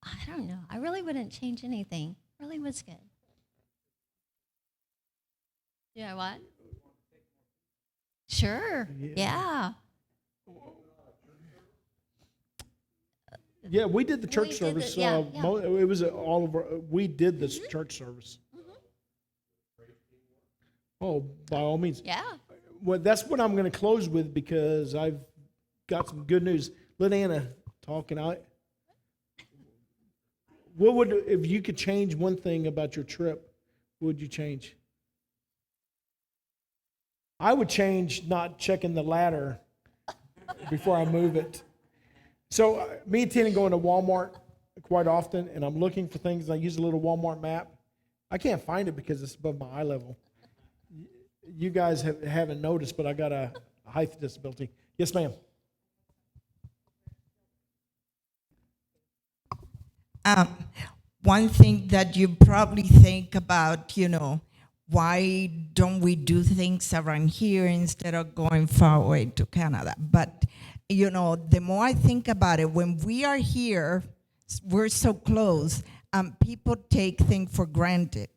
I don't know. I really wouldn't change anything. It really was good. Yeah, what? Sure. Yeah. Yeah, we did the church We did service. it, yeah. It was all of our. We did this church service. Oh, by all means. Yeah. Well, that's what I'm going to close with, because I've got some good news. Let Anna talk, and what would, if you could change one thing about your trip, what would you change? I would change not checking the ladder before I move it. So me and Tina go into Walmart quite often, and I'm looking for things. I use a little Walmart map. I can't find it because it's above my eye level. You guys haven't noticed, but I got a height disability. Yes, ma'am. One thing that you probably think about, why don't we do things around here instead of going far away to Canada? But, the more I think about it, when we are here, we're so close, people take things for granted.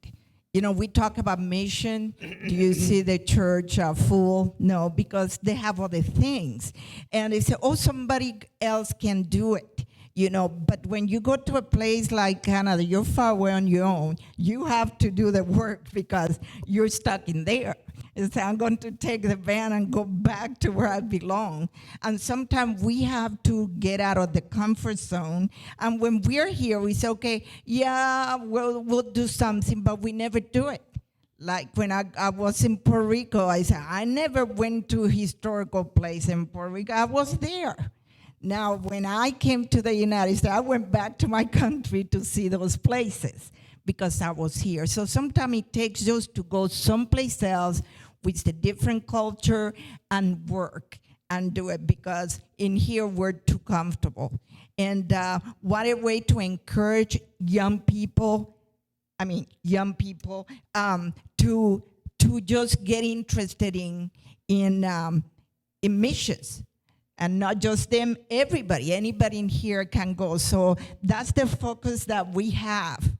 We talk about mission. Do you see the church full? No, because they have other things. And they say, oh, somebody else can do it. But when you go to a place like Canada, you're far away on your own. You have to do the work because you're stuck in there. And say, I'm going to take the van and go back to where I belong. And sometimes we have to get out of the comfort zone. And when we're here, we say, okay, yeah, we'll do something, but we never do it. Like when I was in Puerto Rico, I said, I never went to a historical place in Puerto Rico. I was there. Now, when I came to the United States, I went back to my country to see those places because I was here. So sometimes it takes just to go someplace else with a different culture and work and do it, because in here we're too comfortable. And what a way to encourage young people to just get interested in missions. And not just them, anybody in here can go. So that's the focus that we have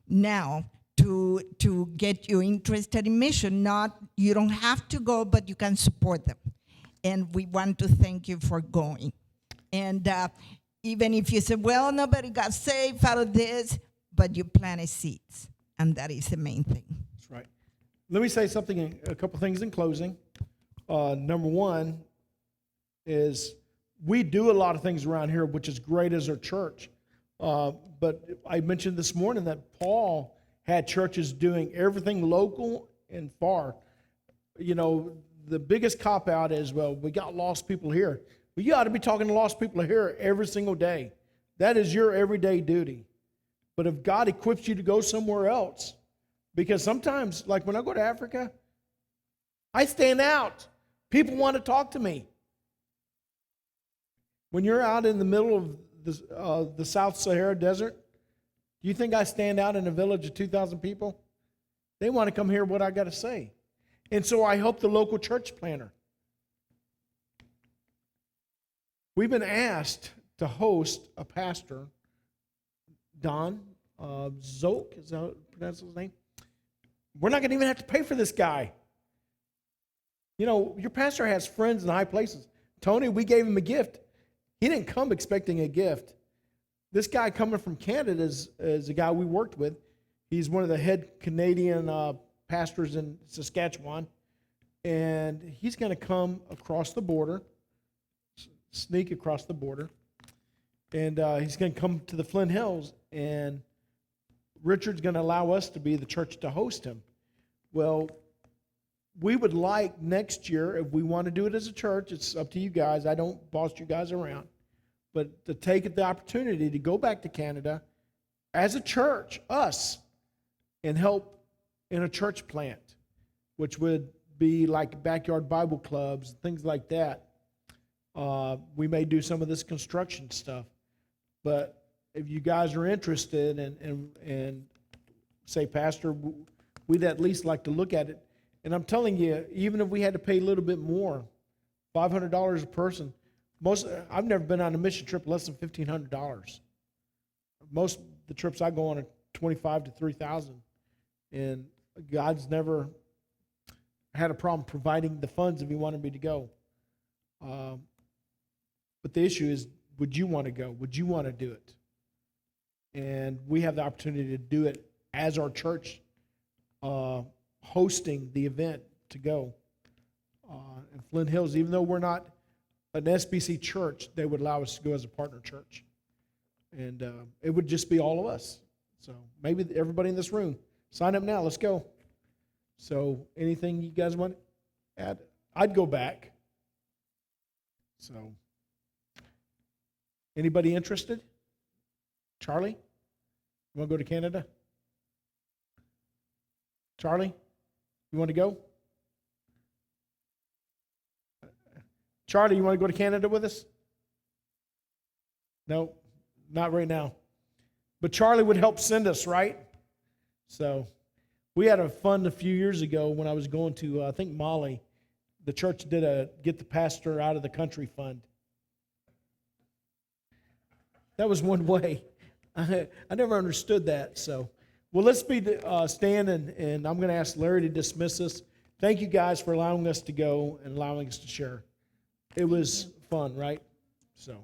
now to get you interested in mission. Not, you don't have to go, but you can support them. And we want to thank you for going. And even if you say, well, nobody got saved out of this, but you planted seeds. And that is the main thing. That's right. Let me say something, a couple things in closing. Number one is we do a lot of things around here, which is great as our church. But I mentioned this morning that Paul had churches doing everything local and far. The biggest cop-out is, well, we got lost people here. Well, you ought to be talking to lost people here every single day. That is your everyday duty. But if God equips you to go somewhere else, because sometimes, like when I go to Africa, I stand out. People want to talk to me. When you're out in the middle of the South Sahara Desert, do you think I stand out in a village of 2,000 people? They want to come hear what I got to say. And so I help the local church planner. We've been asked to host a pastor, Don Zoke, is that how you pronounce his name? We're not going to even have to pay for this guy. Your pastor has friends in high places. Tony, we gave him a gift. He didn't come expecting a gift. This guy coming from Canada is a guy we worked with. He's one of the head Canadian pastors in Saskatchewan. And he's going to come across the border, sneak across the border. And he's going to come to the Flint Hills. And Richard's going to allow us to be the church to host him. Well, we would like next year, if we want to do it as a church, it's up to you guys. I don't boss you guys around. But to take the opportunity to go back to Canada as a church, us, and help in a church plant, which would be like backyard Bible clubs, things like that. We may do some of this construction stuff. But if you guys are interested and say, Pastor, we'd at least like to look at it. And I'm telling you, even if we had to pay a little bit more, $500 a person, I've never been on a mission trip less than $1,500. Most of the trips I go on are $2,500 to $3,000, and God's never had a problem providing the funds if He wanted me to go. But the issue is, would you want to go? Would you want to do it? And we have the opportunity to do it as our church, hosting the event to go. In Flint Hills, even though we're not an SBC church, they would allow us to go as a partner church. And it would just be all of us. So maybe everybody in this room, sign up now, let's go. So anything you guys want to add? I'd go back. So anybody interested? Charlie, you want to go to Canada? Charlie, you want to go? Charlie, you want to go to Canada with us? No, not right now. But Charlie would help send us, right? So we had a fun a few years ago when I was going to, I think, Mali. The church did a Get the Pastor Out of the Country fund. That was one way. I never understood that. So Well, let's be stand, and I'm going to ask Larry to dismiss us. Thank you guys for allowing us to go and allowing us to share. It was fun, right? So.